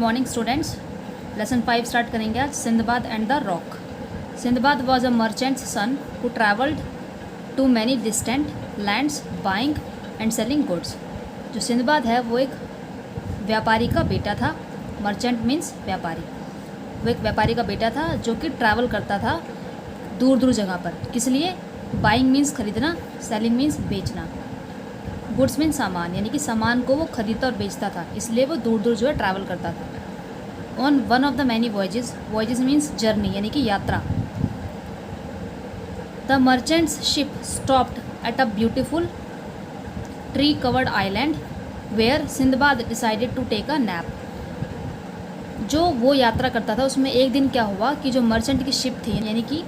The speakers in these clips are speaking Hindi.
Morning students. लेसन 5 स्टार्ट करेंगे आज। Sinbad and the rock. Sinbad was a merchant's son who travelled to many distant lands buying and selling goods. जो सिंदबाद है वो एक व्यापारी का बेटा था। मर्चेंट मीन्स व्यापारी। वो एक व्यापारी का बेटा था जो कि ट्रैवल करता था दूर दूर जगह पर। किस लिए? बाइंग मीन्स खरीदना, सेलिंग मीन्स बेचना, गुड्स मीन्स सामान, यानी कि सामान को वो खरीदता और बेचता था, इसलिए वो दूर दूर जो है ट्रैवल करता था। On one of the many voyages, voyages means journey यानी कि यात्रा। The merchant's ship stopped at a beautiful tree covered island where Sinbad decided to take a nap. जो वो यात्रा करता था उसमें एक दिन क्या हुआ कि जो मर्चेंट की शिप थी, यानी कि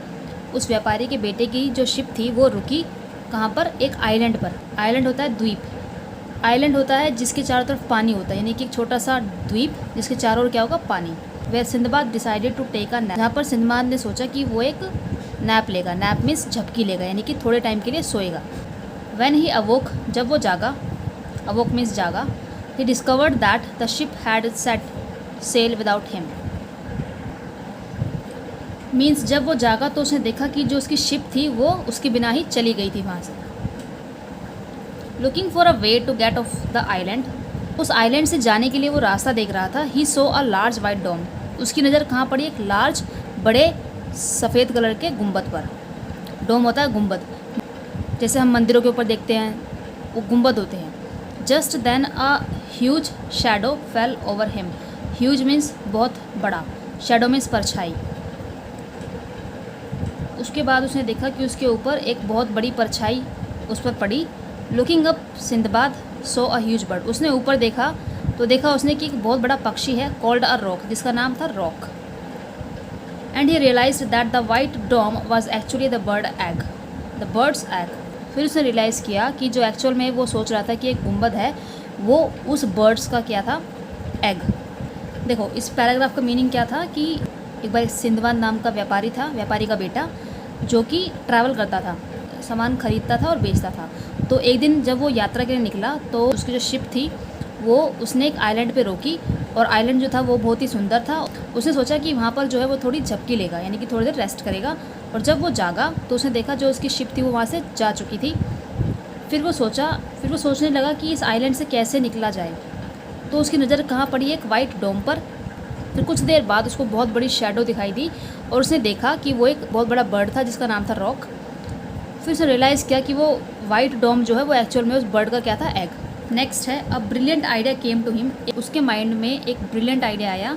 उस व्यापारी के बेटे की जो शिप थी वो रुकी कहाँ पर? एक आइलैंड पर। आइलैंड होता है द्वीप। आइलैंड होता है जिसके चारों तरफ पानी होता है, यानी कि एक छोटा सा द्वीप जिसके चारों ओर क्या होगा? पानी। Where Sinbad decided to take a nap, जहाँ पर सिंदबाद ने सोचा कि वो एक नैप लेगा। नैप मीन्स झपकी लेगा, यानी कि थोड़े टाइम के लिए सोएगा। व्हेन ही अवोक, जब वो जागा, अवोक मीन्स जागा, he discovered that the ship had set sail without him. Means जब वो जागा तो उसने देखा कि जो उसकी शिप थी वो उसके बिना ही चली गई थी वहाँ से। Looking for a way to get off the island, उस आइलैंड से जाने के लिए वो रास्ता देख रहा था। ही सो अ लार्ज वाइट डोम, उसकी नज़र कहाँ पड़ी? एक लार्ज बड़े सफ़ेद कलर के गुंबद पर। डोम होता है गुंबद, जैसे हम मंदिरों के ऊपर देखते हैं वो गुंबद होते हैं। Just then a huge shadow fell over him. Huge means बहुत बड़ा, शैडो मीन्स परछाई। उसके बाद उसने देखा कि उसके ऊपर एक बहुत बड़ी परछाई उस पर पड़ी। Looking up Sinbad so a huge bird, उसने ऊपर देखा तो देखा उसने कि एक बहुत बड़ा पक्षी है कॉल्ड अ रॉक, जिसका नाम था rock. And he realised that the white dome was actually the bird egg, the bird's egg. फिर उसने रियलाइज़ किया कि जो एक्चुअल में वो सोच रहा था कि एक गुंबद है, वो उस बर्ड्स का क्या था? एग। देखो इस पैराग्राफ का मीनिंग क्या था कि एक बार सिंदबाद नाम का व्यापारी था, व्यापारी का बेटा, जो कि ट्रैवल करता था, सामान खरीदता था और बेचता था। तो एक दिन जब वो यात्रा के लिए निकला तो उसकी जो शिप थी वो उसने एक आइलैंड पे रोकी, और आइलैंड जो था वो बहुत ही सुंदर था। उसने सोचा कि वहाँ पर जो है वो थोड़ी झपकी लेगा, यानी कि थोड़ी देर रेस्ट करेगा। और जब वो जागा तो उसने देखा जो उसकी शिप थी वो वहाँ से जा चुकी थी। फिर वो सोचने लगा कि इस आइलैंड से कैसे निकला जाए। तो उसकी नज़र कहाँ पड़ी? एक वाइट डोम पर। फिर कुछ देर बाद उसको बहुत बड़ी शैडो दिखाई दी और उसने देखा कि वो एक बहुत बड़ा बर्ड था जिसका नाम था रॉक। फिर उसने रियलाइज़ किया कि वो वाइट डोम जो है वो एक्चुअल में उस बर्ड का क्या था? एग। नेक्स्ट है a brilliant idea came to him, उसके माइंड में एक ब्रिलियंट आइडिया आया।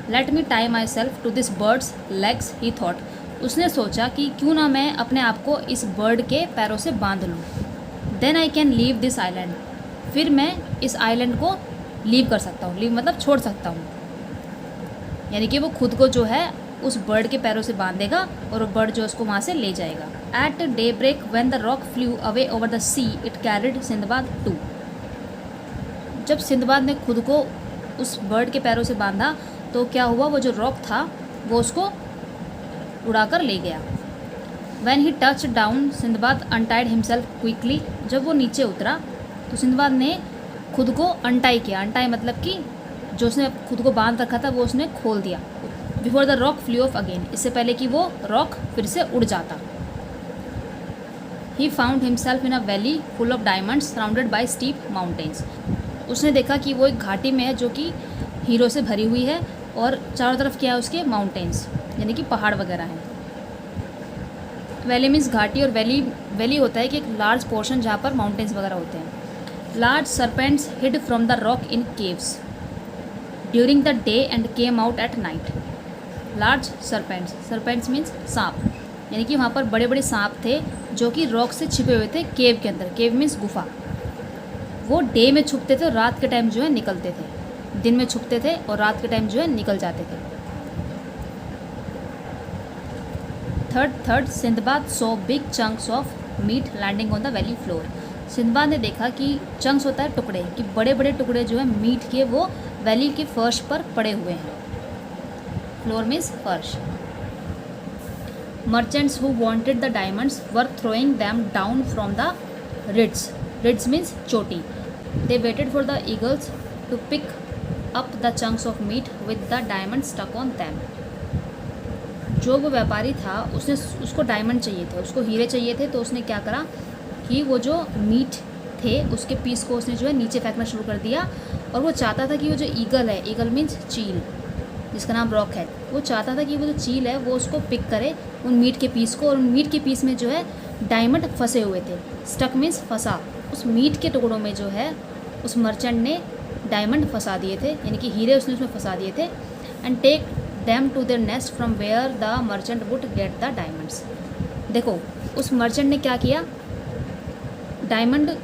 Let me tie myself to this bird's legs, he thought. उसने सोचा कि क्यों ना मैं अपने आप को इस बर्ड के पैरों से बांध लूँ। Then I can leave this island, फिर मैं इस आइलैंड को लीव कर सकता हूँ। लीव मतलब छोड़ सकता हूँ, यानी कि वो खुद को जो है उस बर्ड के पैरों से बांधेगा और वो बर्ड जो उसको वहाँ से ले जाएगा। At daybreak when the rock flew away over the sea it carried Sindbad to. जब सिंदबाद ने खुद को उस बर्ड के पैरों से बांधा तो क्या हुआ? वो जो रॉक था वो उसको उड़ाकर ले गया। When he touch down Sinbad untied himself quickly, जब वो नीचे उतरा तो सिंदबाद ने खुद को अनटाई किया। अनटाई मतलब कि जो उसने खुद को बांध रखा था वो उसने खोल दिया। Before the rock flew off again, इससे पहले कि वो रॉक फिर से उड़ जाता। He found himself in a valley full of diamonds surrounded by steep mountains. उसने देखा कि वो एक घाटी में है जो कि हीरो से भरी हुई है और चारों तरफ क्या है उसके? माउंटेन्स, यानी कि पहाड़ वगैरह हैं। वैली मीन्स घाटी, और वैली होता है कि एक लार्ज पोर्शन जहाँ पर माउंटेन्स वगैरह होते हैं। Large serpents hid from the rock in caves during the day and came out at night. Large serpents, serpents means सांप, यानी कि वहाँ पर बड़े बड़े सांप थे जो कि रॉक से छिपे हुए थे केव के अंदर। केव मीन्स गुफा। वो डे में छुपते थे और रात के टाइम जो है निकलते थे। दिन में छुपते थे और रात के टाइम जो है निकल जाते थे। Third Sindbad saw big chunks of meat landing on the valley floor. Sindbad ने देखा कि चंक्स होता है टुकड़े, कि बड़े बड़े टुकड़े जो है मीट के वो वैली के फर्श पर पड़े हुए हैं। फ्लोर मीन्स फर्श। Merchants who wanted the diamonds were throwing them down from the ridges. Ridges means चोटी। They waited for the eagles to pick up the chunks of meat with the diamond stuck on them. जो वो व्यापारी था उसको डायमंड चाहिए थे, उसको हीरे चाहिए थे, तो उसने क्या करा कि वो जो मीट थे उसके पीस को उसने जो है नीचे फेंकना शुरू कर दिया। और वो चाहता था कि वो जो ईगल है, ईगल मीन्स चील जिसका नाम रॉक है, वो चाहता था कि वो जो चील है वो उसको पिक करे उन मीट के पीस को, और उन मीट के पीस में जो है डायमंड फंसे हुए थे। स्टक मीन्स फंसा। उस मीट के टुकड़ों में जो है उस मर्चेंट ने डायमंड फंसा दिए थे, यानी कि हीरे उसने उसमें फंसा दिए थे। And take them to their nest from where the merchant would get the diamonds. देखो उस मर्चेंट ने क्या किया, डायमंड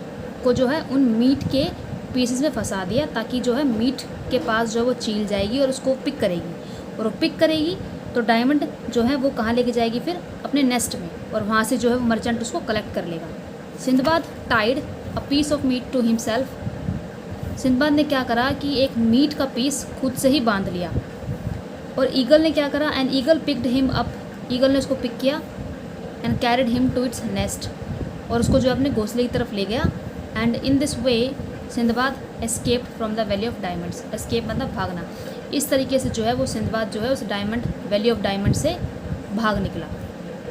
को जो है उन मीट के पीसेस में फंसा दिया, ताकि जो है मीट के पास जो है वो चील जाएगी और उसको पिक करेगी, और वो पिक करेगी तो डायमंड जो है वो कहाँ लेके जाएगी फिर अपने नेस्ट में, और वहाँ से जो है वो मर्चेंट उसको कलेक्ट कर लेगा। Sindbad tied a piece of meat to himself. Sindbad ने क्या करा कि एक मीट का पीस खुद से ही बांध लिया। और ईगल ने क्या करा, and eagle picked him up. Eagle ने उसको पिक किया and carried him to its nest, और उसको जो अपने घोंसले की तरफ ले गया। And in this way Sindbad escape from the valley of diamonds. Escape मतलब भागना। इस तरीके से जो है वो सिंदबाद जो है उस डायमंड वैली ऑफ डायमंड से भाग निकला।